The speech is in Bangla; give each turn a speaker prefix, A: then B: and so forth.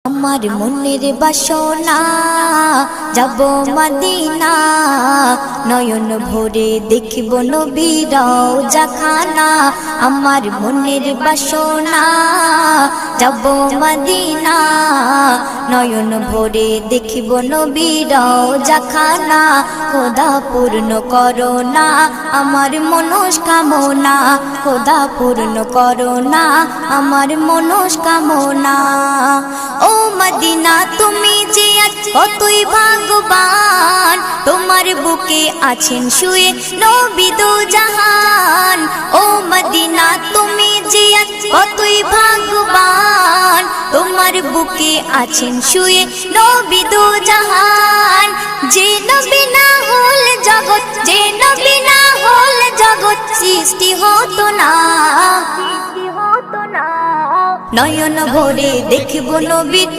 A: আমার মনের বাসনা যাব মদিনা, নয়ন ভরে দেখব নবীর রওজাখানা। আমার মনের বাসনা যাব মদিনা, নয়ন ভরে দেখব নবীর রওজাখানা। খোদা পূর্ণ করো না আমার মনস্কামনা, খোদা পূর্ণ করো না আমার মনস্কামনা। ও মদিনা তুমি যে আজ কতই ভাগ্যবান, তোমার বুকে আছেন শুয়ে নবী দো জাহান। ও মদিনা তুমি যে আজ কতই ভাগ্যবান, তোমার বুকে আছেন শুয়ে নবী দো জাহান। যে নবী না হল জগৎ, যে নবী না হল জগৎ সৃষ্টি হতো না। নয়ন ভরে দেখব নবীর